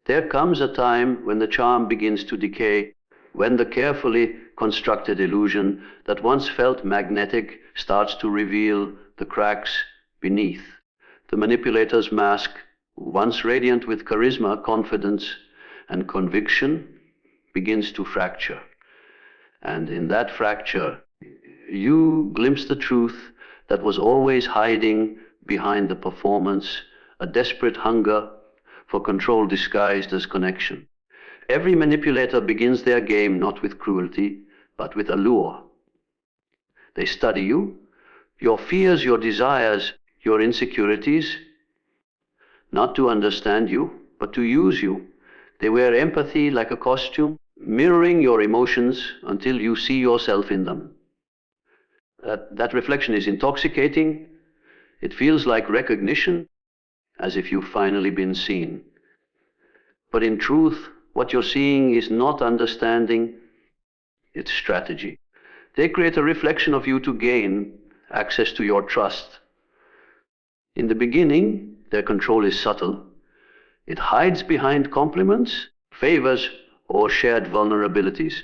There comes a time when the charm begins to decay, when the carefully constructed illusion that once felt magnetic starts to reveal the cracks beneath. The manipulator's mask, once radiant with charisma, confidence, and conviction, begins to fracture. And in that fracture, you glimpse the truth that was always hiding behind the performance, a desperate hunger for control disguised as connection. Every manipulator begins their game not with cruelty, but with allure. They study you, your fears, your desires, your insecurities, not to understand you, but to use you. They wear empathy like a costume, mirroring your emotions until you see yourself in them. That reflection is intoxicating. It feels like recognition, as if you've finally been seen. But in truth, what you're seeing is not understanding, it's strategy. They create a reflection of you to gain access to your trust. In the beginning, their control is subtle. It hides behind compliments, favors, or shared vulnerabilities.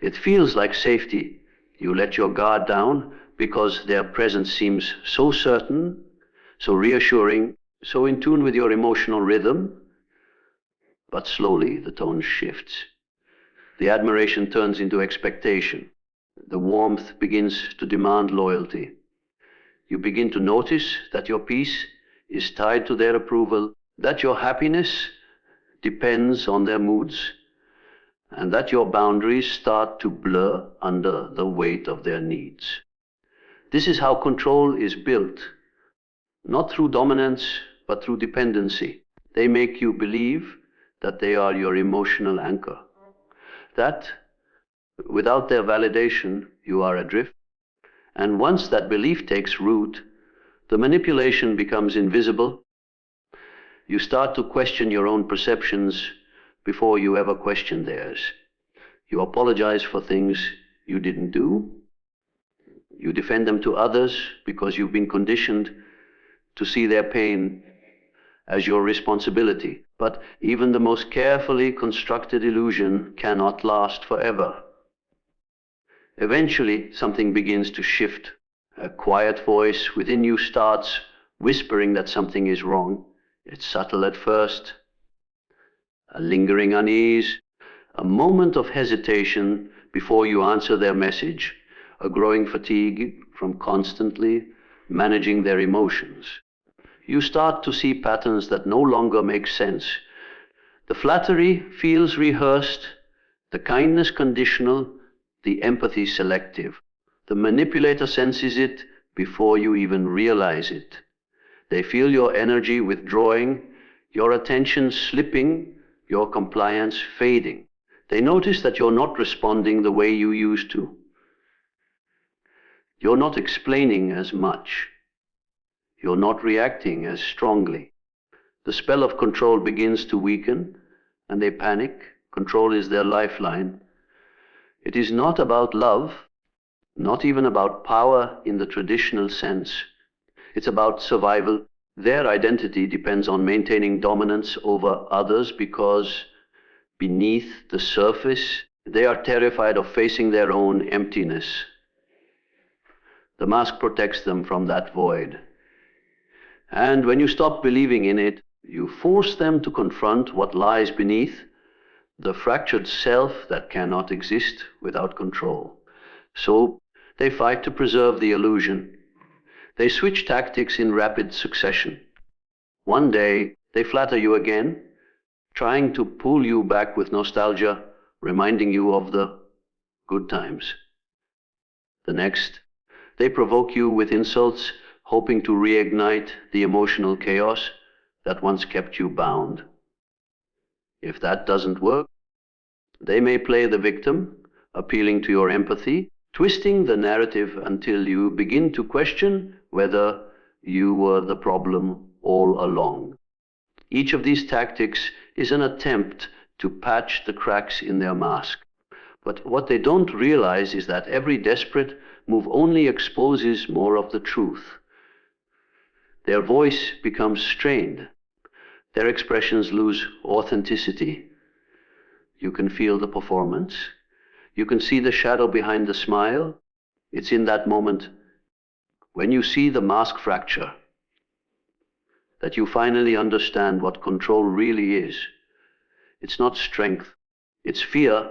It feels like safety. You let your guard down because their presence seems so certain, so reassuring, so in tune with your emotional rhythm. But slowly the tone shifts. The admiration turns into expectation. The warmth begins to demand loyalty. You begin to notice that your peace is tied to their approval, that your happiness depends on their moods, and that your boundaries start to blur under the weight of their needs. This is how control is built, not through dominance, but through dependency. They make you believe that they are your emotional anchor, that without their validation, you are adrift. And once that belief takes root, the manipulation becomes invisible. You start to question your own perceptions before you ever question theirs. You apologize for things you didn't do. You defend them to others because you've been conditioned to see their pain as your responsibility. But even the most carefully constructed illusion cannot last forever. Eventually, something begins to shift. A quiet voice within you starts whispering that something is wrong. It's subtle at first, a lingering unease, a moment of hesitation before you answer their message, a growing fatigue from constantly managing their emotions. You start to see patterns that no longer make sense. The flattery feels rehearsed, the kindness conditional, the empathy selective. The manipulator senses it before you even realize it. They feel your energy withdrawing, your attention slipping, your compliance fading. They notice that you're not responding the way you used to. You're not explaining as much. You're not reacting as strongly. The spell of control begins to weaken, and they panic. Control is their lifeline. It is not about love, not even about power in the traditional sense. It's about survival. Their identity depends on maintaining dominance over others because beneath the surface, they are terrified of facing their own emptiness. The mask protects them from that void. And when you stop believing in it, you force them to confront what lies beneath, the fractured self that cannot exist without control. So they fight to preserve the illusion. They switch tactics in rapid succession. One day, they flatter you again, trying to pull you back with nostalgia, reminding you of the good times. The next, they provoke you with insults, hoping to reignite the emotional chaos that once kept you bound. If that doesn't work, they may play the victim, appealing to your empathy, twisting the narrative until you begin to question whether you were the problem all along. Each of these tactics is an attempt to patch the cracks in their mask. But what they don't realize is that every desperate move only exposes more of the truth. Their voice becomes strained. Their expressions lose authenticity. You can feel the performance. You can see the shadow behind the smile. It's in that moment, when you see the mask fracture, that you finally understand what control really is. It's not strength, it's fear.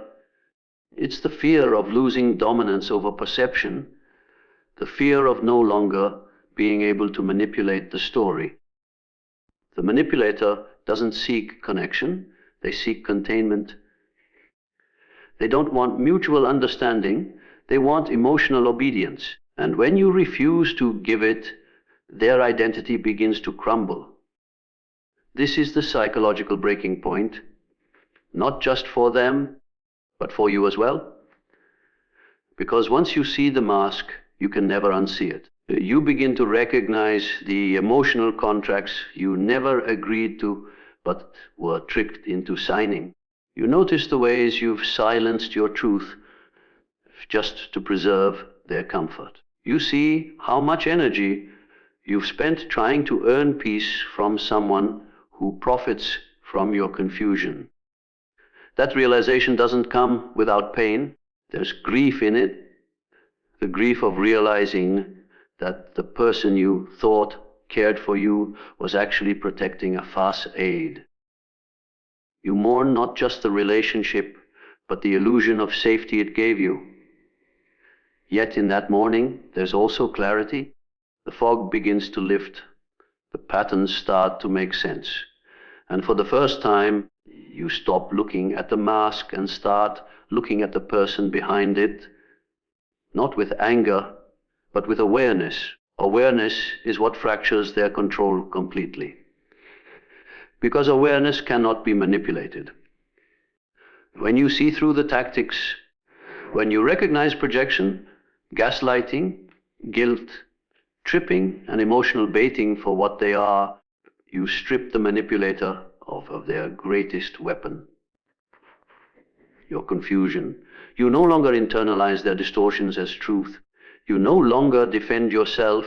It's the fear of losing dominance over perception, the fear of no longer being able to manipulate the story. The manipulator doesn't seek connection, they seek containment. They don't want mutual understanding, they want emotional obedience. And when you refuse to give it, their identity begins to crumble. This is the psychological breaking point, not just for them, but for you as well. Because once you see the mask, you can never unsee it. You begin to recognize the emotional contracts you never agreed to, but were tricked into signing. You notice the ways you've silenced your truth just to preserve their comfort. You see how much energy you've spent trying to earn peace from someone who profits from your confusion. That realization doesn't come without pain. There's grief in it, the grief of realizing that the person you thought cared for you was actually protecting a facade. You mourn not just the relationship, but the illusion of safety it gave you. Yet in that mourning, there's also clarity. The fog begins to lift. The patterns start to make sense. And for the first time, you stop looking at the mask and start looking at the person behind it, not with anger, but with awareness. Awareness is what fractures their control completely. Because awareness cannot be manipulated. When you see through the tactics, when you recognize projection, gaslighting, guilt, tripping, and emotional baiting for what they are, you strip the manipulator of their greatest weapon, your confusion. You no longer internalize their distortions as truth. You no longer defend yourself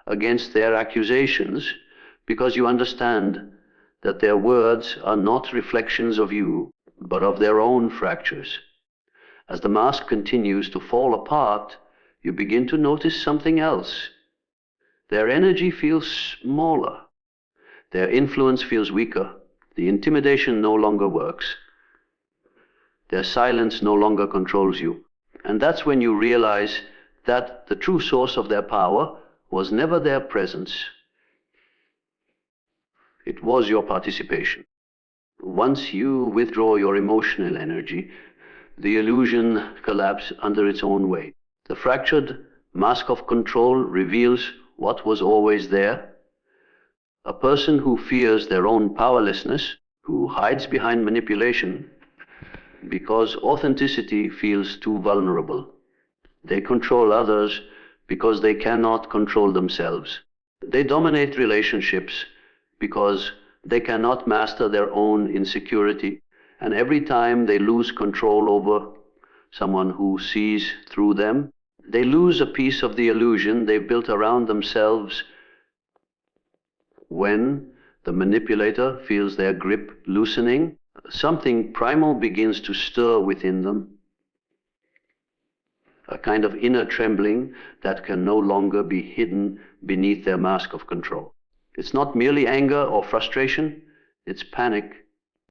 against their accusations because you understand that their words are not reflections of you, but of their own fractures. As the mask continues to fall apart, you begin to notice something else. Their energy feels smaller. Their influence feels weaker. The intimidation no longer works. Their silence no longer controls you. And that's when you realize that the true source of their power was never their presence. It was your participation. Once you withdraw your emotional energy, the illusion collapses under its own weight. The fractured mask of control reveals what was always there. A person who fears their own powerlessness, who hides behind manipulation, because authenticity feels too vulnerable. They control others because they cannot control themselves. They dominate relationships because they cannot master their own insecurity. And every time they lose control over someone who sees through them, they lose a piece of the illusion they've built around themselves. When the manipulator feels their grip loosening, something primal begins to stir within them, a kind of inner trembling that can no longer be hidden beneath their mask of control. It's not merely anger or frustration, it's panic,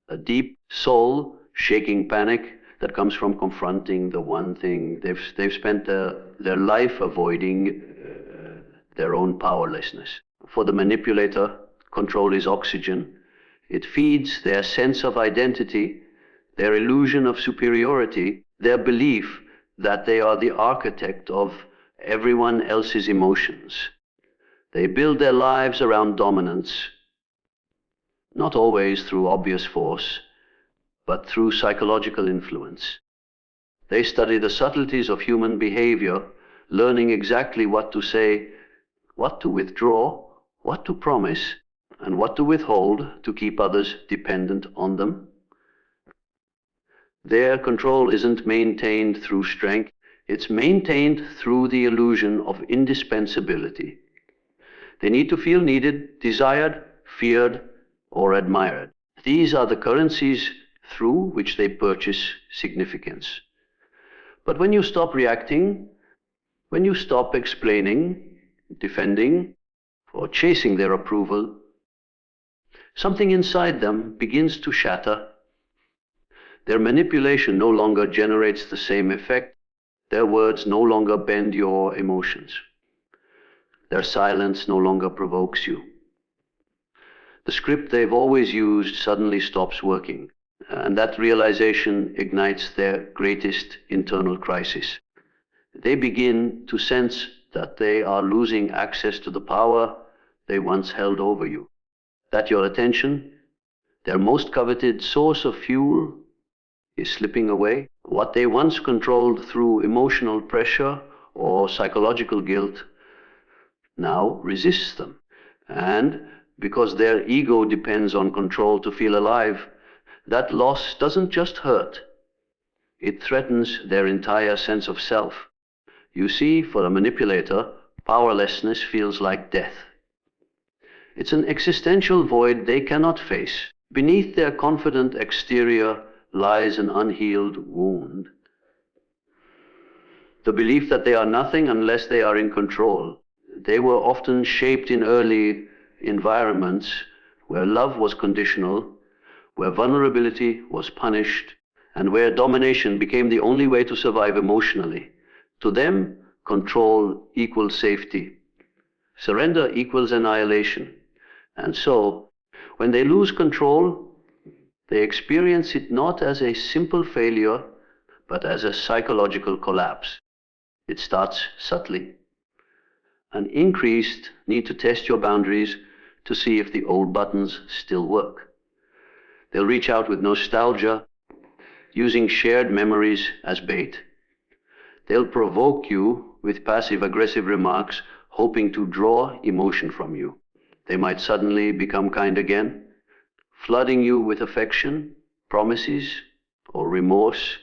a deep soul-shaking panic that comes from confronting the one thing they've spent their life avoiding, their own powerlessness. For the manipulator, control is oxygen. It feeds their sense of identity, their illusion of superiority, their belief that they are the architect of everyone else's emotions. They build their lives around dominance, not always through obvious force, but through psychological influence. They study the subtleties of human behavior, learning exactly what to say, what to withdraw, what to promise, and what to withhold to keep others dependent on them. Their control isn't maintained through strength, it's maintained through the illusion of indispensability. They need to feel needed, desired, feared, or admired. These are the currencies through which they purchase significance. But when you stop reacting, when you stop explaining, defending, or chasing their approval, something inside them begins to shatter. Their manipulation no longer generates the same effect. Their words no longer bend your emotions. Their silence no longer provokes you. The script they've always used suddenly stops working, and that realization ignites their greatest internal crisis. They begin to sense that they are losing access to the power they once held over you, that your attention, their most coveted source of fuel, is slipping away. What they once controlled through emotional pressure or psychological guilt now resists them. And because their ego depends on control to feel alive, that loss doesn't just hurt, it threatens their entire sense of self. You see, for a manipulator, powerlessness feels like death. It's an existential void they cannot face. Beneath their confident exterior lies an unhealed wound. The belief that they are nothing unless they are in control. They were often shaped in early environments where love was conditional, where vulnerability was punished, and where domination became the only way to survive emotionally. To them, control equals safety. Surrender equals annihilation. And so, when they lose control, they experience it not as a simple failure, but as a psychological collapse. It starts subtly. An increased need to test your boundaries to see if the old buttons still work. They'll reach out with nostalgia, using shared memories as bait. They'll provoke you with passive-aggressive remarks, hoping to draw emotion from you. They might suddenly become kind again, flooding you with affection, promises, or remorse,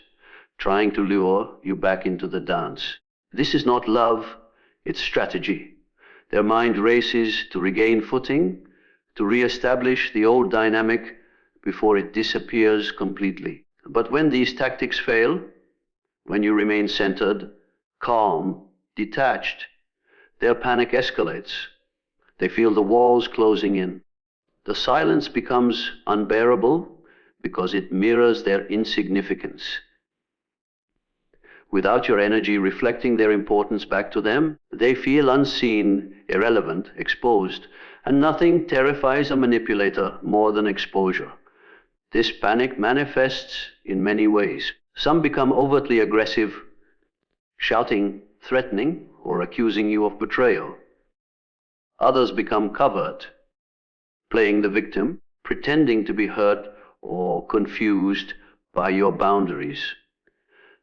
trying to lure you back into the dance. This is not love, it's strategy. Their mind races to regain footing, to re-establish the old dynamic before it disappears completely. But when these tactics fail, when you remain centered, calm, detached, their panic escalates. They feel the walls closing in. The silence becomes unbearable because it mirrors their insignificance. Without your energy reflecting their importance back to them, they feel unseen, irrelevant, exposed, and nothing terrifies a manipulator more than exposure. This panic manifests in many ways. Some become overtly aggressive, shouting, threatening, or accusing you of betrayal. Others become covert, playing the victim, pretending to be hurt or confused by your boundaries.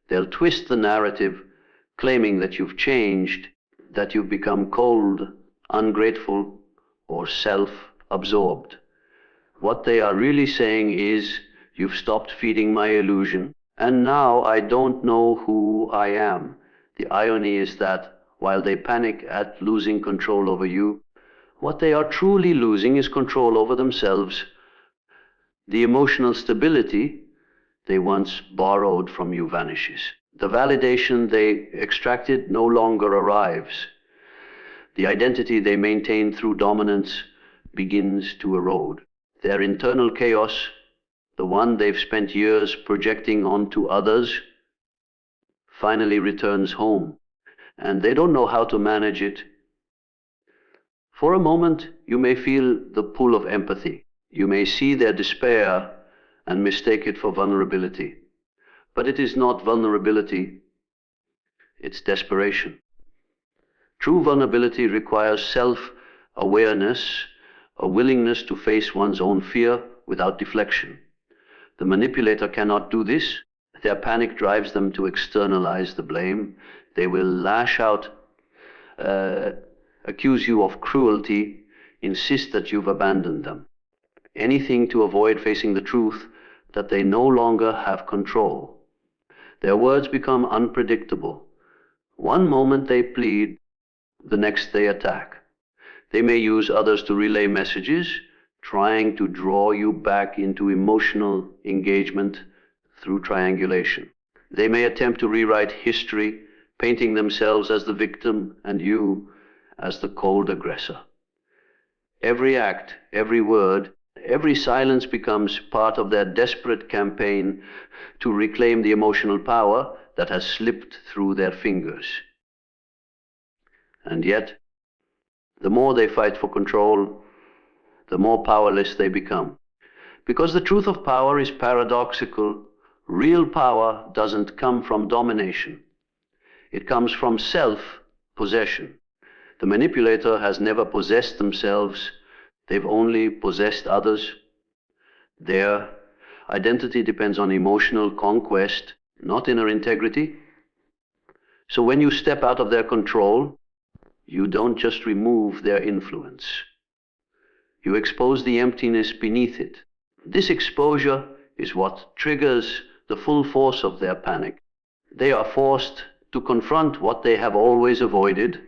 They'll twist the narrative, claiming that you've changed, that you've become cold, ungrateful, or self-absorbed. What they are really saying is, you've stopped feeding my illusion, and now I don't know who I am. The irony is that while they panic at losing control over you, what they are truly losing is control over themselves. The emotional stability they once borrowed from you vanishes. The validation they extracted no longer arrives. The identity they maintained through dominance begins to erode. Their internal chaos, the one they've spent years projecting onto others, finally returns home, and they don't know how to manage it. For a moment, you may feel the pull of empathy. You may see their despair and mistake it for vulnerability. But it is not vulnerability, it's desperation. True vulnerability requires self-awareness, a willingness to face one's own fear without deflection. The manipulator cannot do this. Their panic drives them to externalize the blame. They will lash out, accuse you of cruelty, insist that you've abandoned them. Anything to avoid facing the truth that they no longer have control. Their words become unpredictable. One moment they plead, the next they attack. They may use others to relay messages, trying to draw you back into emotional engagement through triangulation. They may attempt to rewrite history, painting themselves as the victim and you as the cold aggressor. Every act, every word, every silence becomes part of their desperate campaign to reclaim the emotional power that has slipped through their fingers. And yet, the more they fight for control, the more powerless they become. Because the truth of power is paradoxical. Real power doesn't come from domination. It comes from self-possession. The manipulator has never possessed themselves. They've only possessed others. Their identity depends on emotional conquest, not inner integrity. So when you step out of their control, you don't just remove their influence. You expose the emptiness beneath it. This exposure is what triggers the full force of their panic. They are forced to confront what they have always avoided,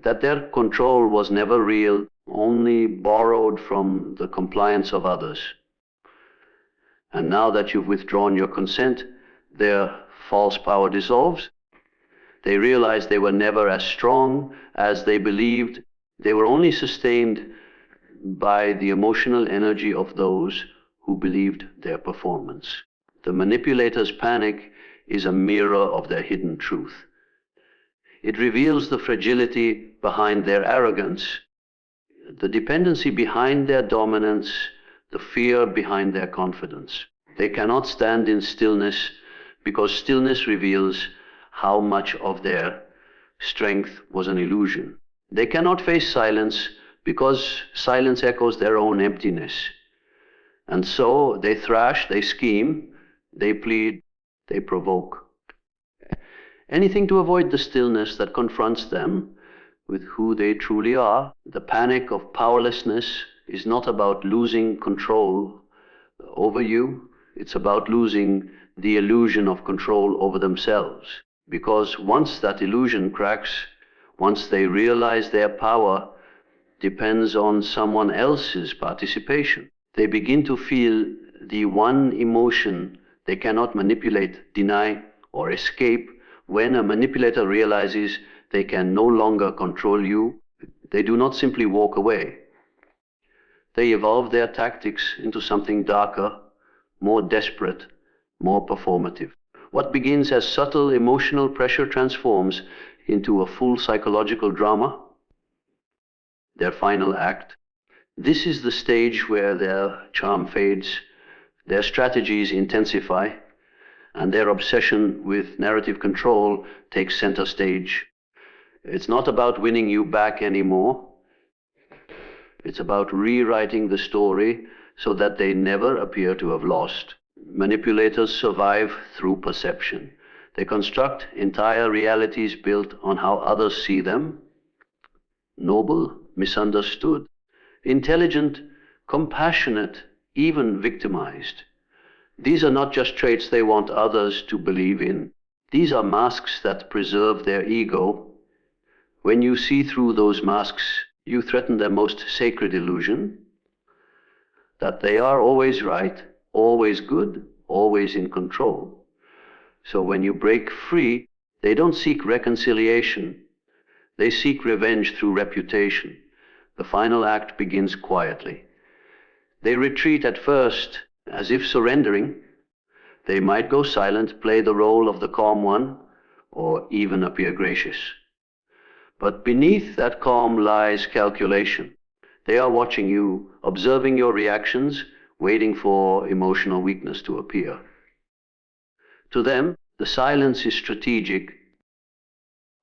that their control was never real, only borrowed from the compliance of others. And now that you've withdrawn your consent, their false power dissolves. They realize they were never as strong as they believed. They were only sustained by the emotional energy of those who believed their performance. The manipulator's panic is a mirror of their hidden truth. It reveals the fragility behind their arrogance, the dependency behind their dominance, the fear behind their confidence. They cannot stand in stillness because stillness reveals how much of their strength was an illusion. They cannot face silence because silence echoes their own emptiness. And so they thrash, they scheme, they plead, they provoke. Anything to avoid the stillness that confronts them with who they truly are. The panic of powerlessness is not about losing control over you. It's about losing the illusion of control over themselves. Because once that illusion cracks, once they realize their power depends on someone else's participation, they begin to feel the one emotion they cannot manipulate, deny, or escape. When a manipulator realizes they can no longer control you, they do not simply walk away. They evolve their tactics into something darker, more desperate, more performative. What begins as subtle emotional pressure transforms into a full psychological drama, their final act. This is the stage where their charm fades, their strategies intensify, and their obsession with narrative control takes center stage. It's not about winning you back anymore. It's about rewriting the story so that they never appear to have lost. Manipulators survive through perception. They construct entire realities built on how others see them. Noble, misunderstood, intelligent, compassionate, even victimized. These are not just traits they want others to believe in. These are masks that preserve their ego. When you see through those masks, you threaten their most sacred illusion, that they are always right, always good, always in control. So when you break free, they don't seek reconciliation. They seek revenge through reputation. The final act begins quietly. They retreat at first as if surrendering. They might go silent, play the role of the calm one, or even appear gracious. But beneath that calm lies calculation. They are watching you, observing your reactions, waiting for emotional weakness to appear. To them, the silence is strategic,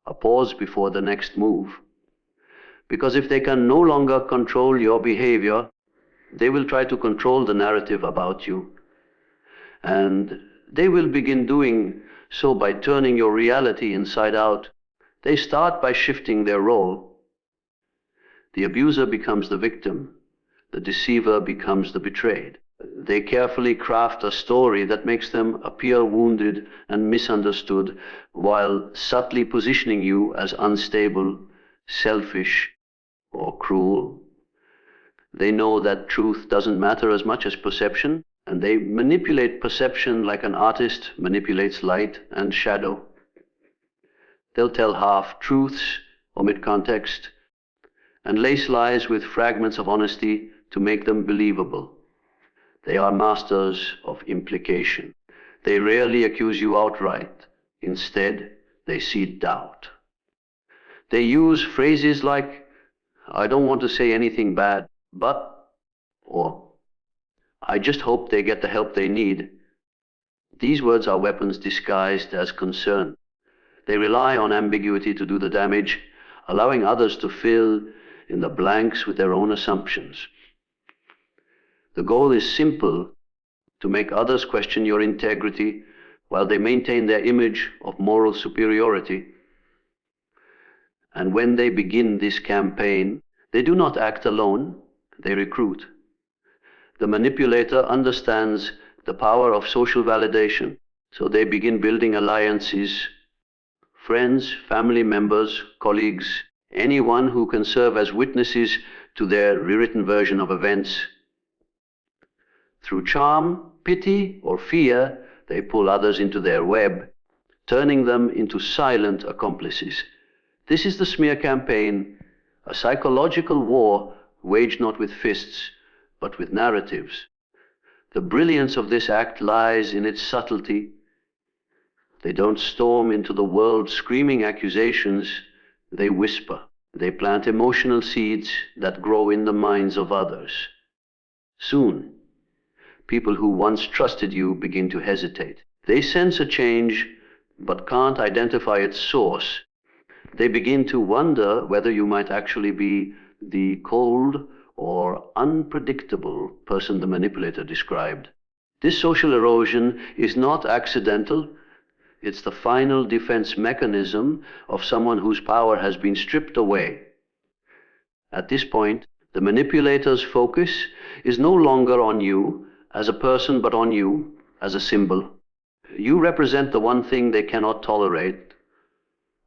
a pause before the next move. Because if they can no longer control your behavior, they will try to control the narrative about you. And they will begin doing so by turning your reality inside out. They start by shifting their role. The abuser becomes the victim. The deceiver becomes the betrayed. They carefully craft a story that makes them appear wounded and misunderstood, while subtly positioning you as unstable, selfish, or cruel. They know that truth doesn't matter as much as perception, and they manipulate perception like an artist manipulates light and shadow. They'll tell half-truths, omit context, and lace lies with fragments of honesty to make them believable. They are masters of implication. They rarely accuse you outright. Instead, they seed doubt. They use phrases like, "I don't want to say anything bad, but," or "I just hope they get the help they need." These words are weapons disguised as concern. They rely on ambiguity to do the damage, allowing others to fill in the blanks with their own assumptions. The goal is simple: to make others question your integrity while they maintain their image of moral superiority. And when they begin this campaign, they do not act alone, they recruit. The manipulator understands the power of social validation, so they begin building alliances, friends, family members, colleagues, anyone who can serve as witnesses to their rewritten version of events. Through charm, pity, or fear, they pull others into their web, turning them into silent accomplices. This is the smear campaign, a psychological war waged not with fists, but with narratives. The brilliance of this act lies in its subtlety. They don't storm into the world screaming accusations, they whisper. They plant emotional seeds that grow in the minds of others. Soon, people who once trusted you begin to hesitate. They sense a change, but can't identify its source. They begin to wonder whether you might actually be the cold or unpredictable person the manipulator described. This social erosion is not accidental. It's the final defense mechanism of someone whose power has been stripped away. At this point, the manipulator's focus is no longer on you as a person, but on you as a symbol. You represent the one thing they cannot tolerate,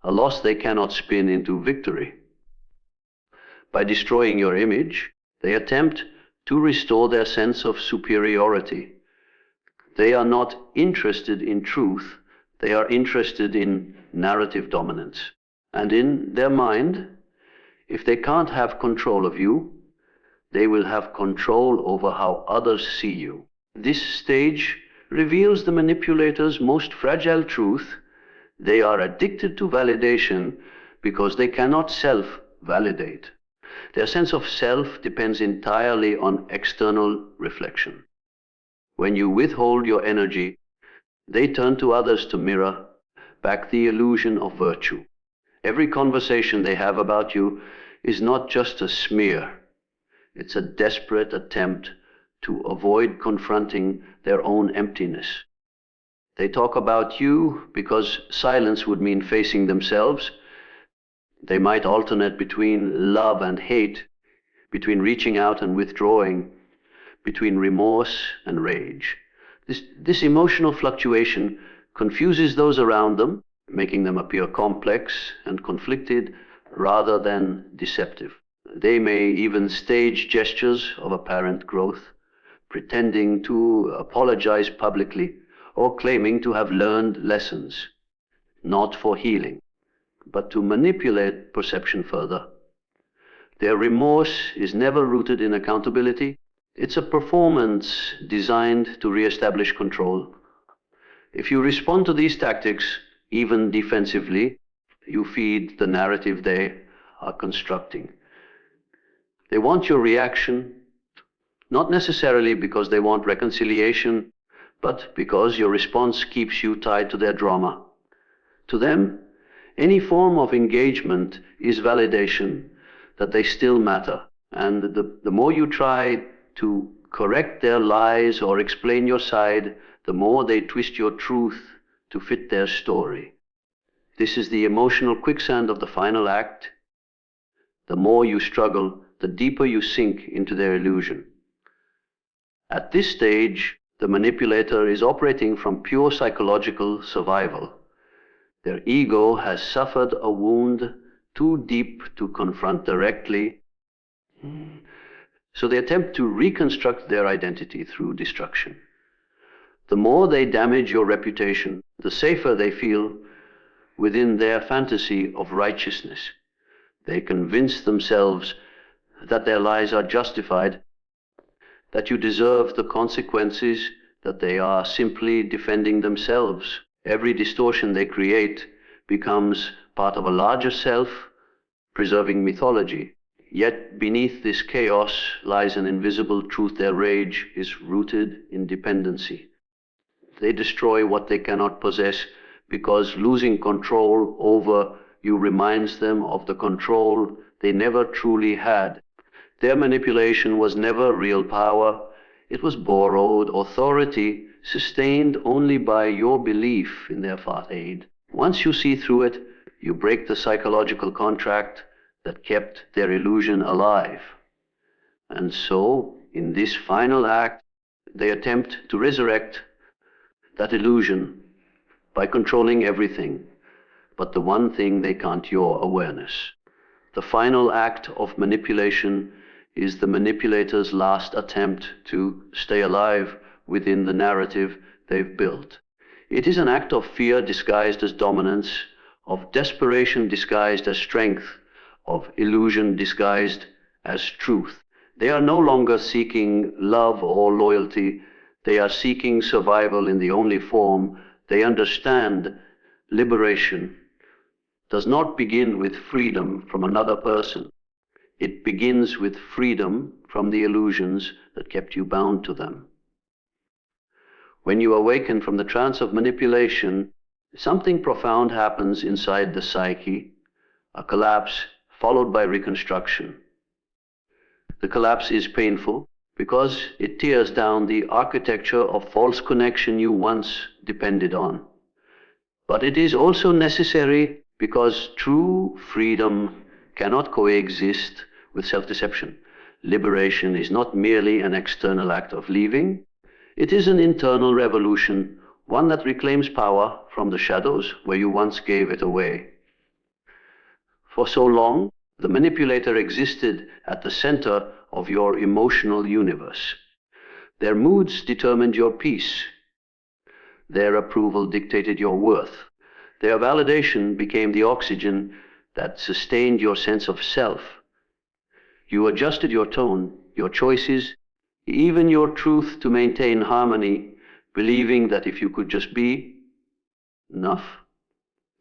a loss they cannot spin into victory. By destroying your image, they attempt to restore their sense of superiority. They are not interested in truth, they are interested in narrative dominance. And in their mind, if they can't have control of you, they will have control over how others see you. This stage reveals the manipulator's most fragile truth. They are addicted to validation because they cannot self-validate. Their sense of self depends entirely on external reflection. When you withhold your energy, they turn to others to mirror back the illusion of virtue. Every conversation they have about you is not just a smear. It's a desperate attempt to avoid confronting their own emptiness. They talk about you because silence would mean facing themselves. They might alternate between love and hate, between reaching out and withdrawing, between remorse and rage. This emotional fluctuation confuses those around them, making them appear complex and conflicted rather than deceptive. They may even stage gestures of apparent growth, pretending to apologize publicly or claiming to have learned lessons, not for healing, but to manipulate perception further. Their remorse is never rooted in accountability. It's a performance designed to reestablish control. If you respond to these tactics, even defensively, you feed the narrative they are constructing. They want your reaction, not necessarily because they want reconciliation, but because your response keeps you tied to their drama. To them, any form of engagement is validation that they still matter. And the more you try to correct their lies or explain your side, the more they twist your truth to fit their story. This is the emotional quicksand of the final act. The more you struggle, the deeper you sink into their illusion. At this stage, the manipulator is operating from pure psychological survival. Their ego has suffered a wound too deep to confront directly. So they attempt to reconstruct their identity through destruction. The more they damage your reputation, the safer they feel within their fantasy of righteousness. They convince themselves that their lies are justified, that you deserve the consequences, that they are simply defending themselves. Every distortion they create becomes part of a larger self, preserving mythology. Yet beneath this chaos lies an invisible truth. Their rage is rooted in dependency. They destroy what they cannot possess because losing control over you reminds them of the control they never truly had. Their manipulation was never real power. It was borrowed authority, sustained only by your belief in their facade. Once you see through it, you break the psychological contract that kept their illusion alive. And so, in this final act, they attempt to resurrect that illusion by controlling everything, but the one thing they can't, your awareness. The final act of manipulation is the manipulator's last attempt to stay alive within the narrative they've built. It is an act of fear disguised as dominance, of desperation disguised as strength, of illusion disguised as truth. They are no longer seeking love or loyalty. They are seeking survival in the only form they understand. Liberation does not begin with freedom from another person. It begins with freedom from the illusions that kept you bound to them. When you awaken from the trance of manipulation, something profound happens inside the psyche, a collapse followed by reconstruction. The collapse is painful because it tears down the architecture of false connection you once depended on. But it is also necessary because true freedom cannot coexist with self-deception. Liberation is not merely an external act of leaving. It is an internal revolution, one that reclaims power from the shadows where you once gave it away. For so long, the manipulator existed at the center of your emotional universe. Their moods determined your peace. Their approval dictated your worth. Their validation became the oxygen that sustained your sense of self. You adjusted your tone, your choices, even your truth to maintain harmony, believing that if you could just be enough,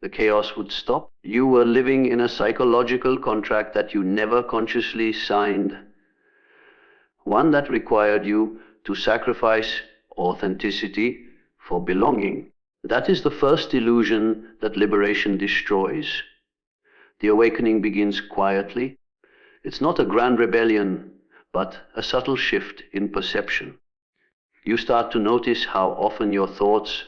the chaos would stop. You were living in a psychological contract that you never consciously signed, one that required you to sacrifice authenticity for belonging. That is the first illusion that liberation destroys. The awakening begins quietly. It's not a grand rebellion, but a subtle shift in perception. You start to notice how often your thoughts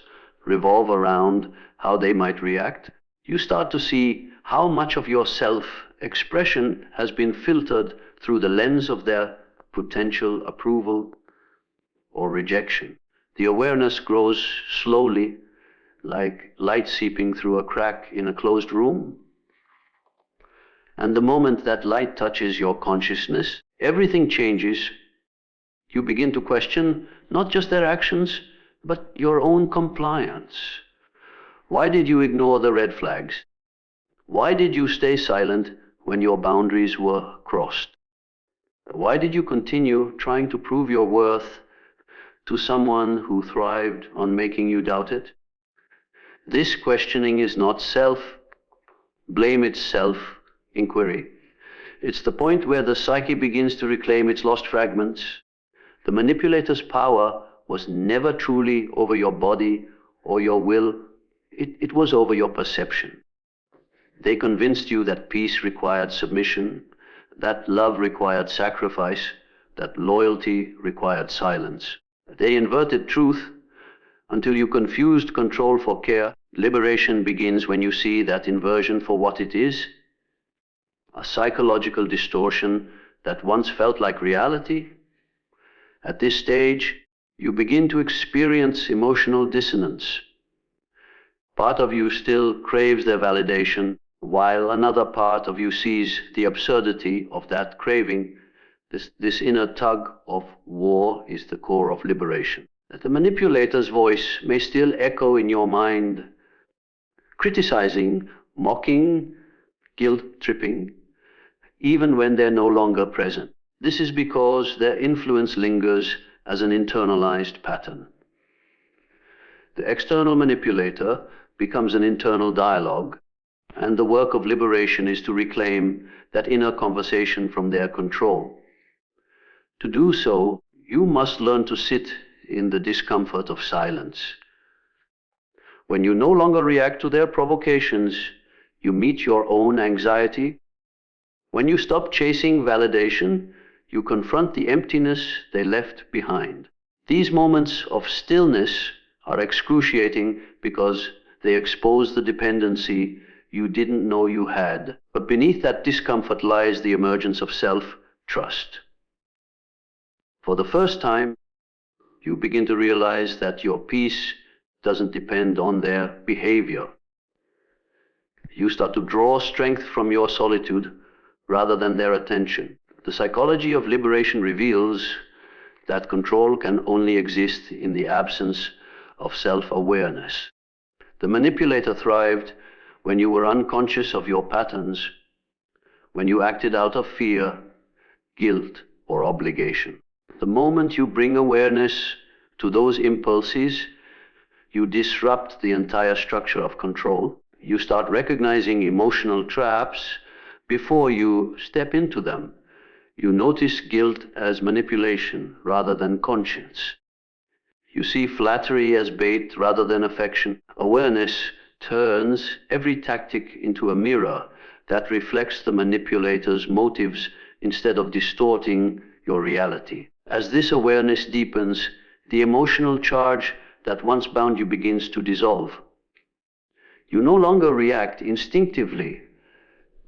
revolve around how they might react. You start to see how much of your self-expression has been filtered through the lens of their potential approval or rejection. The awareness grows slowly, like light seeping through a crack in a closed room. And the moment that light touches your consciousness, everything changes. You begin to question not just their actions, but your own compliance. Why did you ignore the red flags? Why did you stay silent when your boundaries were crossed? Why did you continue trying to prove your worth to someone who thrived on making you doubt it? This questioning is not self-blame, it's self-inquiry. It's the point where the psyche begins to reclaim its lost fragments. The manipulator's power was never truly over your body or your will. It was over your perception. They convinced you that peace required submission, that love required sacrifice, that loyalty required silence. They inverted truth until you confused control for care. Liberation begins when you see that inversion for what it is, a psychological distortion that once felt like reality. At this stage, you begin to experience emotional dissonance. Part of you still craves their validation, while another part of you sees the absurdity of that craving. This inner tug of war is the core of liberation. The manipulator's voice may still echo in your mind, criticizing, mocking, guilt-tripping, even when they're no longer present. This is because their influence lingers as an internalized pattern. The external manipulator becomes an internal dialogue, and the work of liberation is to reclaim that inner conversation from their control. To do so, you must learn to sit in the discomfort of silence. When you no longer react to their provocations, you meet your own anxiety. When you stop chasing validation, you confront the emptiness they left behind. These moments of stillness are excruciating because they expose the dependency you didn't know you had. But beneath that discomfort lies the emergence of self-trust. For the first time, you begin to realize that your peace doesn't depend on their behavior. You start to draw strength from your solitude rather than their attention. The psychology of liberation reveals that control can only exist in the absence of self-awareness. The manipulator thrived when you were unconscious of your patterns, when you acted out of fear, guilt, or obligation. The moment you bring awareness to those impulses, you disrupt the entire structure of control. You start recognizing emotional traps before you step into them. You notice guilt as manipulation rather than conscience. You see flattery as bait rather than affection. Awareness turns every tactic into a mirror that reflects the manipulator's motives instead of distorting your reality. As this awareness deepens, the emotional charge that once bound you begins to dissolve. You no longer react instinctively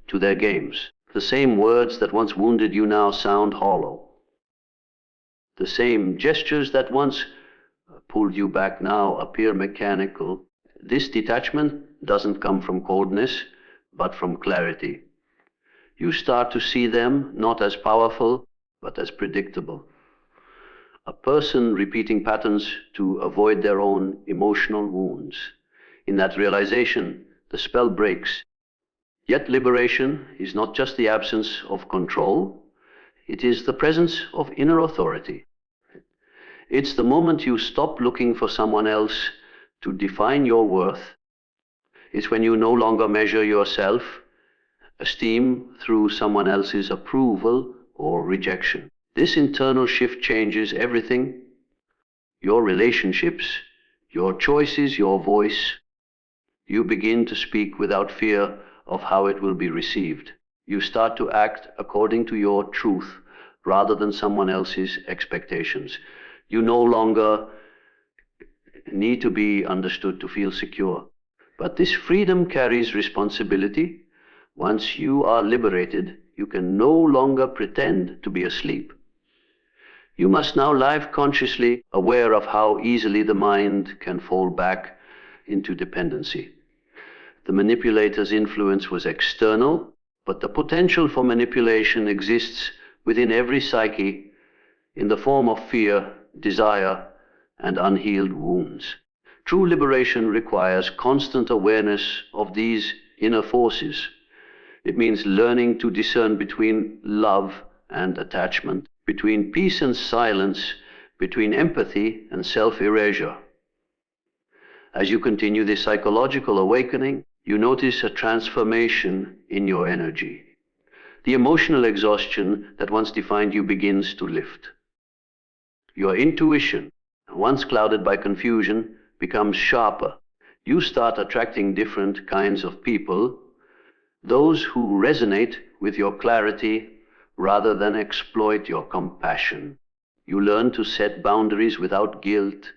to their games. The same words that once wounded you now sound hollow. The same gestures that once pulled you back now appear mechanical. This detachment doesn't come from coldness, but from clarity. You start to see them not as powerful, but as predictable. A person repeating patterns to avoid their own emotional wounds. In that realization, the spell breaks. Yet liberation is not just the absence of control, it is the presence of inner authority. It's the moment you stop looking for someone else to define your worth. It's when you no longer measure your self-esteem through someone else's approval or rejection. This internal shift changes everything: your relationships, your choices, your voice. You begin to speak without fear of how it will be received. You start to act according to your truth rather than someone else's expectations. You no longer need to be understood to feel secure. But this freedom carries responsibility. Once you are liberated, you can no longer pretend to be asleep. You must now live consciously, aware of how easily the mind can fall back into dependency. The manipulator's influence was external, but the potential for manipulation exists within every psyche in the form of fear, desire, and unhealed wounds. True liberation requires constant awareness of these inner forces. It means learning to discern between love and attachment, between peace and silence, between empathy and self-erasure. As you continue this psychological awakening, you notice a transformation in your energy. The emotional exhaustion that once defined you begins to lift. Your intuition, once clouded by confusion, becomes sharper. You start attracting different kinds of people, those who resonate with your clarity rather than exploit your compassion. You learn to set boundaries without guilt,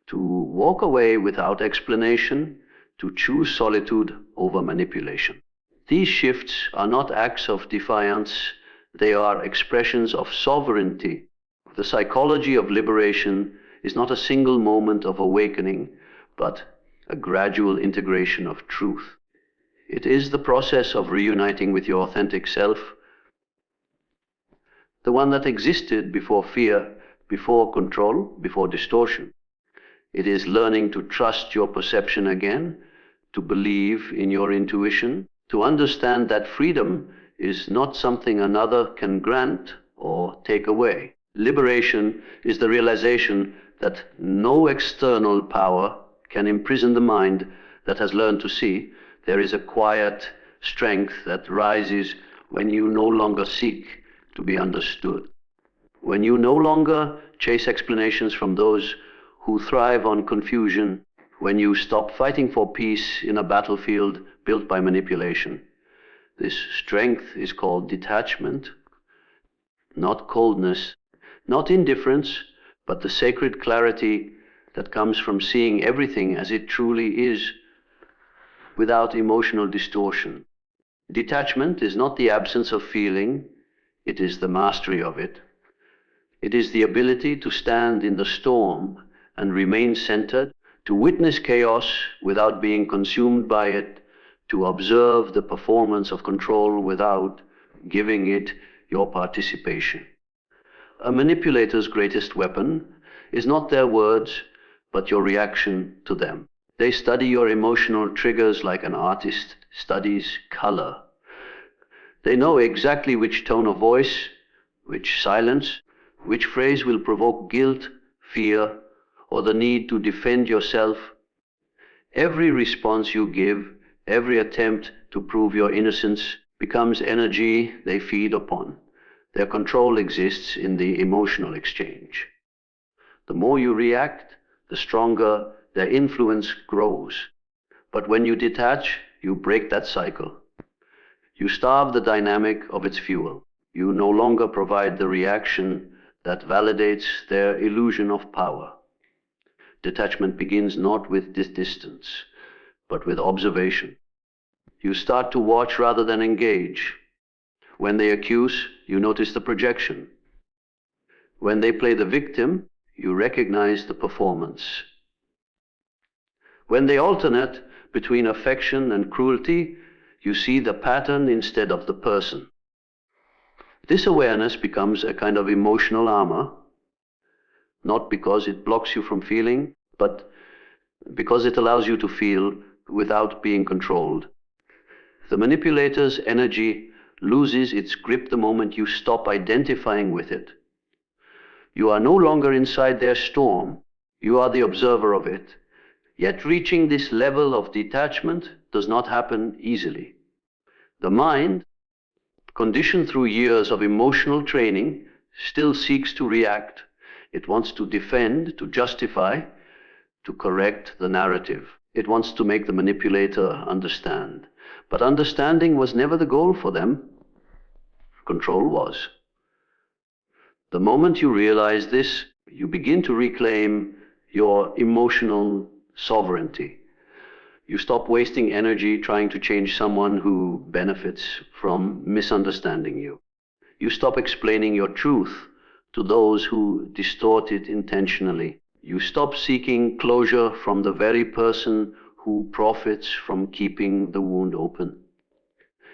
to walk away without explanation, to choose solitude over manipulation. These shifts are not acts of defiance, they are expressions of sovereignty. The psychology of liberation is not a single moment of awakening, but a gradual integration of truth. It is the process of reuniting with your authentic self, the one that existed before fear, before control, before distortion. It is learning to trust your perception again, to believe in your intuition, to understand that freedom is not something another can grant or take away. Liberation is the realization that no external power can imprison the mind that has learned to see there is a quiet strength that rises when you no longer seek to be understood. When you no longer chase explanations from those who thrive on confusion, when you stop fighting for peace in a battlefield built by manipulation. This strength is called detachment, not coldness, not indifference, but the sacred clarity that comes from seeing everything as it truly is, without emotional distortion. Detachment is not the absence of feeling, it is the mastery of it. It is the ability to stand in the storm and remain centered, to witness chaos without being consumed by it, to observe the performance of control without giving it your participation. A manipulator's greatest weapon is not their words, but your reaction to them. They study your emotional triggers like an artist studies color. They know exactly which tone of voice, which silence, which phrase will provoke guilt, fear, or the need to defend yourself. Every response you give, every attempt to prove your innocence becomes energy they feed upon. Their control exists in the emotional exchange. The more you react, the stronger their influence grows. But when you detach, you break that cycle. You starve the dynamic of its fuel. You no longer provide the reaction that validates their illusion of power. Detachment begins not with distance, but with observation. You start to watch rather than engage. When they accuse, you notice the projection. When they play the victim, you recognize the performance. When they alternate between affection and cruelty, you see the pattern instead of the person. This awareness becomes a kind of emotional armor, not because it blocks you from feeling, but because it allows you to feel without being controlled. The manipulator's energy loses its grip the moment you stop identifying with it. You are no longer inside their storm, you are the observer of it. Yet reaching this level of detachment does not happen easily. The mind, conditioned through years of emotional training, still seeks to react. It wants to defend, to justify, to correct the narrative. It wants to make the manipulator understand. But understanding was never the goal for them. Control was. The moment you realize this, you begin to reclaim your emotional sovereignty. You stop wasting energy trying to change someone who benefits from misunderstanding you. You stop explaining your truth to those who distort it intentionally. You stop seeking closure from the very person who profits from keeping the wound open.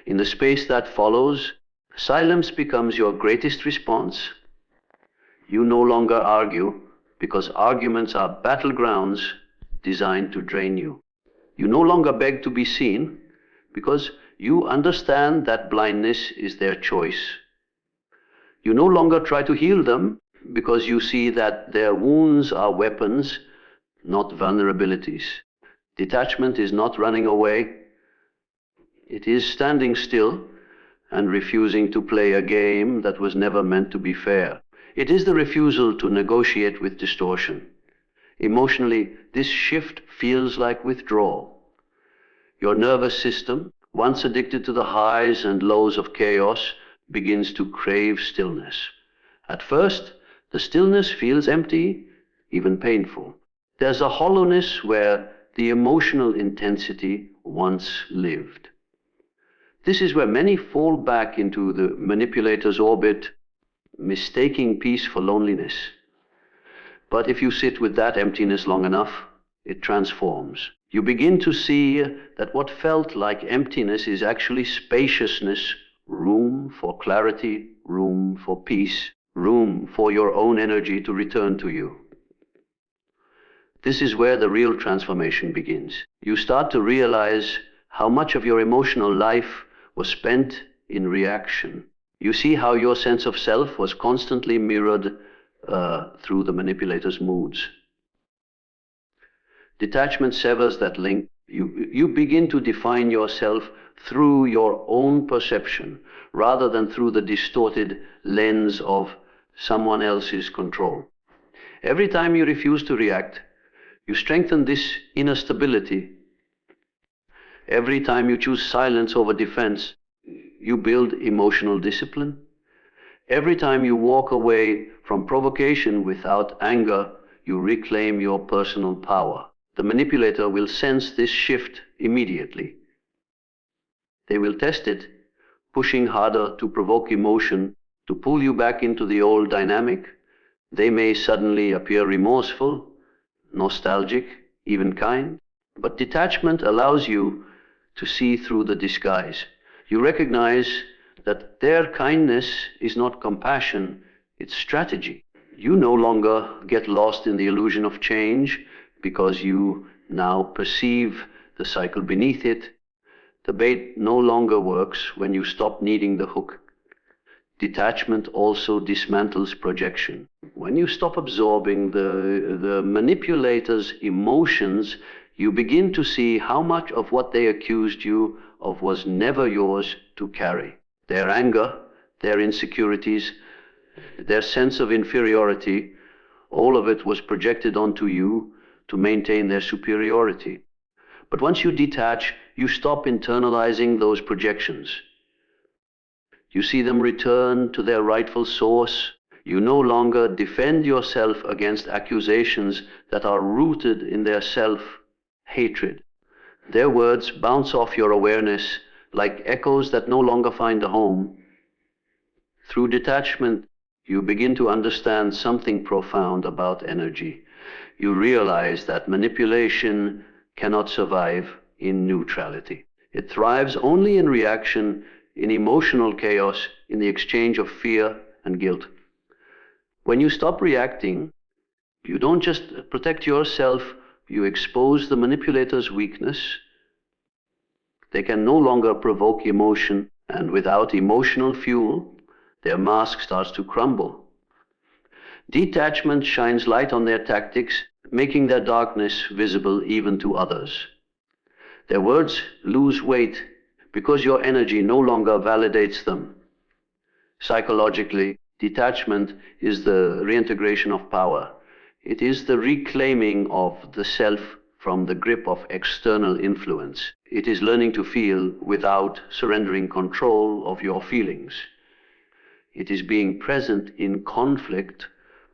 In the space that follows, silence becomes your greatest response. You no longer argue, because arguments are battlegrounds designed to drain you. You no longer beg to be seen, because you understand that blindness is their choice. You no longer try to heal them, because you see that their wounds are weapons, not vulnerabilities. Detachment is not running away. It is standing still and refusing to play a game that was never meant to be fair. It is the refusal to negotiate with distortion. Emotionally, this shift feels like withdrawal. Your nervous system, once addicted to the highs and lows of chaos, begins to crave stillness. At first, the stillness feels empty, even painful. There's a hollowness where the emotional intensity once lived. This is where many fall back into the manipulator's orbit, mistaking peace for loneliness. But if you sit with that emptiness long enough, it transforms. You begin to see that what felt like emptiness is actually spaciousness, room for clarity, room for peace, room for your own energy to return to you. This is where the real transformation begins. You start to realize how much of your emotional life was spent in reaction. You see how your sense of self was constantly mirrored through the manipulator's moods. Detachment severs that link. You begin to define yourself through your own perception rather than through the distorted lens of someone else's control. Every time you refuse to react, you strengthen this inner stability. Every time you choose silence over defense, you build emotional discipline. Every time you walk away from provocation without anger, you reclaim your personal power. The manipulator will sense this shift immediately. They will test it, pushing harder to provoke emotion, to pull you back into the old dynamic. They may suddenly appear remorseful, nostalgic, even kind. But detachment allows you to see through the disguise. You recognize that their kindness is not compassion, it's strategy. You no longer get lost in the illusion of change because you now perceive the cycle beneath it. The bait no longer works when you stop needing the hook. Detachment also dismantles projection. When you stop absorbing the manipulator's emotions, you begin to see how much of what they accused you of was never yours to carry. Their anger, their insecurities, their sense of inferiority, all of it was projected onto you to maintain their superiority. But once you detach, you stop internalizing those projections. You see them return to their rightful source. You no longer defend yourself against accusations that are rooted in their self-hatred. Their words bounce off your awareness like echoes that no longer find a home. Through detachment, you begin to understand something profound about energy. You realize that manipulation cannot survive in neutrality. It thrives only in reaction, in emotional chaos, in the exchange of fear and guilt. When you stop reacting, you don't just protect yourself, you expose the manipulator's weakness. They can no longer provoke emotion, and without emotional fuel, their mask starts to crumble. Detachment shines light on their tactics, making their darkness visible even to others. Their words lose weight because your energy no longer validates them. Psychologically, detachment is the reintegration of power. It is the reclaiming of the self from the grip of external influence. It is learning to feel without surrendering control of your feelings. It is being present in conflict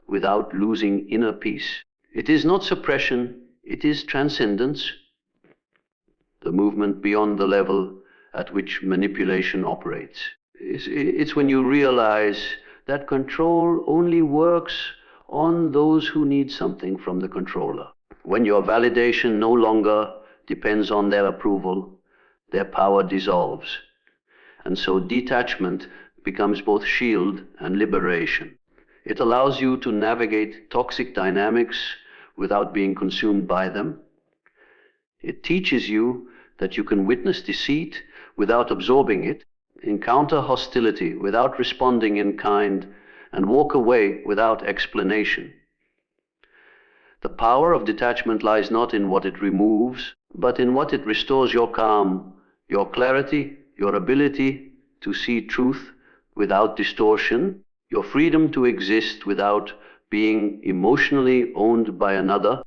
without losing inner peace. It is not suppression, it is transcendence, the movement beyond the level at which manipulation operates. It's when you realize that control only works on those who need something from the controller. When your validation no longer depends on their approval, their power dissolves. And so detachment becomes both shield and liberation. It allows you to navigate toxic dynamics without being consumed by them. It teaches you that you can witness deceit without absorbing it, encounter hostility without responding in kind, and walk away without explanation. The power of detachment lies not in what it removes, but in what it restores: your calm, your clarity, your ability to see truth without distortion, your freedom to exist without being emotionally owned by another.